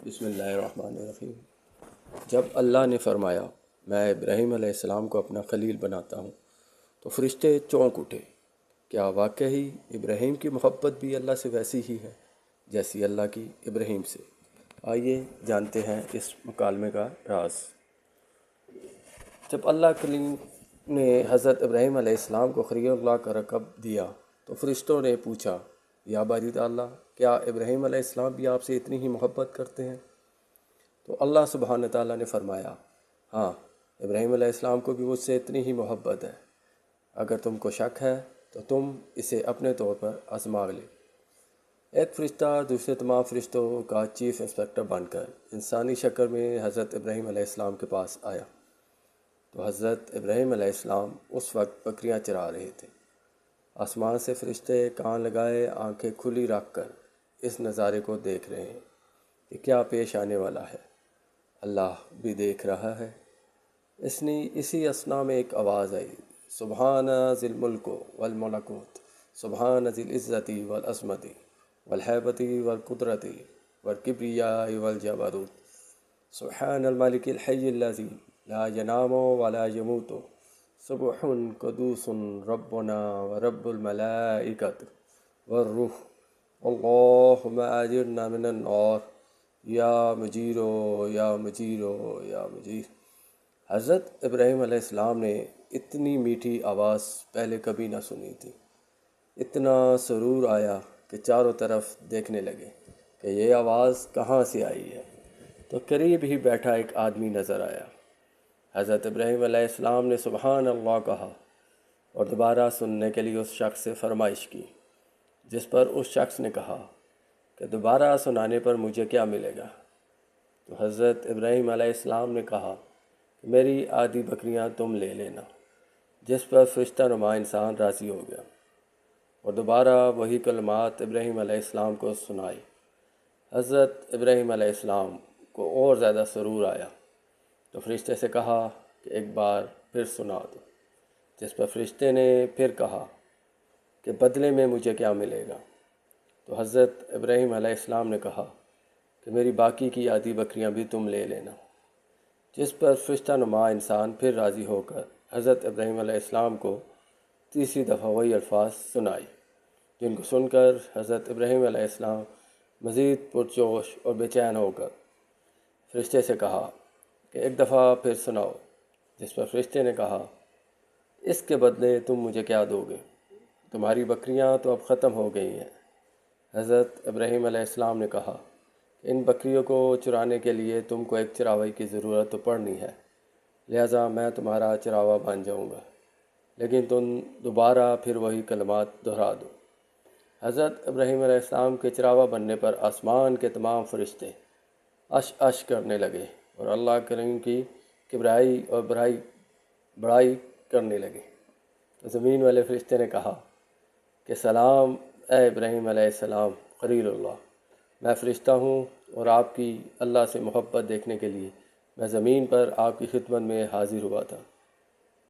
بسم اللہ الرحمن الرحیم۔ جب اللہ نے فرمایا میں ابراہیم علیہ السلام کو اپنا خلیل بناتا ہوں تو فرشتے چونک اٹھے۔ کیا واقعی ابراہیم کی محبت بھی اللہ سے ویسی ہی ہے جیسی اللہ کی ابراہیم سے؟ آئیے جانتے ہیں اس مکالمے کا راز۔ جب اللہ کریم نے حضرت ابراہیم علیہ السلام کو خلیل اللہ کا لقب دیا تو فرشتوں نے پوچھا، یا باری تعالیٰ، کیا ابراہیم علیہ السلام بھی آپ سے اتنی ہی محبت کرتے ہیں؟ تو اللہ سبحانہ تعالیٰ نے فرمایا، ہاں، ابراہیم علیہ السلام کو بھی مجھ سے اتنی ہی محبت ہے۔ اگر تم کو شک ہے تو تم اسے اپنے طور پر آزما لے۔ ایک فرشتہ دوسرے تمام فرشتوں کا چیف انسپکٹر بن کر انسانی شکل میں حضرت ابراہیم علیہ السلام کے پاس آیا تو حضرت ابراہیم علیہ السلام اس وقت بکریاں چرا رہے تھے۔ آسمان سے فرشتے کان لگائے آنکھیں کھلی رکھ کر اس نظارے کو دیکھ رہے ہیں کہ کیا پیش آنے والا ہے۔ اللہ بھی دیکھ رہا ہے۔ اسی اثنا میں ایک آواز آئی، سبحان ذی الملک والملکوت، سبحان ذی العزت والعظمت والہیبت والقدرت والکبریاء والجبروت، سبحان الملک الحی الذی لا ینام ولا یموت، سبح قدوس ربنا ورب الملائکۃ والروح، اللہم اجرنا من النار، یا مجیرو یا مجیرو یا مجیر۔ حضرت ابراہیم علیہ السلام نے اتنی میٹھی آواز پہلے کبھی نہ سنی تھی۔ اتنا سرور آیا کہ چاروں طرف دیکھنے لگے کہ یہ آواز کہاں سے آئی ہے، تو قریب ہی بیٹھا ایک آدمی نظر آیا۔ حضرت ابراہیم علیہ السلام نے سبحان اللہ کہا اور دوبارہ سننے کے لیے اس شخص سے فرمائش کی، جس پر اس شخص نے کہا کہ دوبارہ سنانے پر مجھے کیا ملے گا؟ تو حضرت ابراہیم علیہ السلام نے کہا کہ میری آدھی بکریاں تم لے لینا، جس پر فرشتہ نما انسان راضی ہو گیا اور دوبارہ وہی کلمات ابراہیم علیہ السلام کو سنائی۔ حضرت ابراہیم علیہ السلام کو اور زیادہ سرور آیا تو فرشتے سے کہا کہ ایک بار پھر سنا دو، جس پر فرشتے نے پھر کہا کہ بدلے میں مجھے کیا ملے گا؟ تو حضرت ابراہیم علیہ السلام نے کہا کہ میری باقی کی آدھی بکریاں بھی تم لے لینا، جس پر فرشتہ نما انسان پھر راضی ہو کر حضرت ابراہیم علیہ السلام کو تیسری دفعہ وہی الفاظ سنائی، جن کو سن کر حضرت ابراہیم علیہ السلام مزید پرجوش اور بے چین ہو کر فرشتے سے کہا کہ ایک دفعہ پھر سناؤ، جس پر فرشتے نے کہا، اس کے بدلے تم مجھے کیا دو گے؟ تمہاری بکریاں تو اب ختم ہو گئی ہیں۔ حضرت ابراہیم علیہ السلام نے کہا کہ ان بکریوں کو چرانے کے لیے تم کو ایک چراوی کی ضرورت تو پڑنی ہے، لہٰذا میں تمہارا چراوا بن جاؤں گا، لیکن تم دوبارہ پھر وہی کلمات دہرا دو۔ حضرت ابراہیم علیہ السلام کے چراوا بننے پر آسمان کے تمام فرشتے اش کرنے لگے اور اللہ کریم کی کبریائی اور بڑائی کرنے لگے۔ زمین والے فرشتے نے کہا کہ سلام اے ابراہیم علیہ السلام خلیل اللہ، میں فرشتہ ہوں اور آپ کی اللہ سے محبت دیکھنے کے لیے میں زمین پر آپ کی خدمت میں حاضر ہوا تھا۔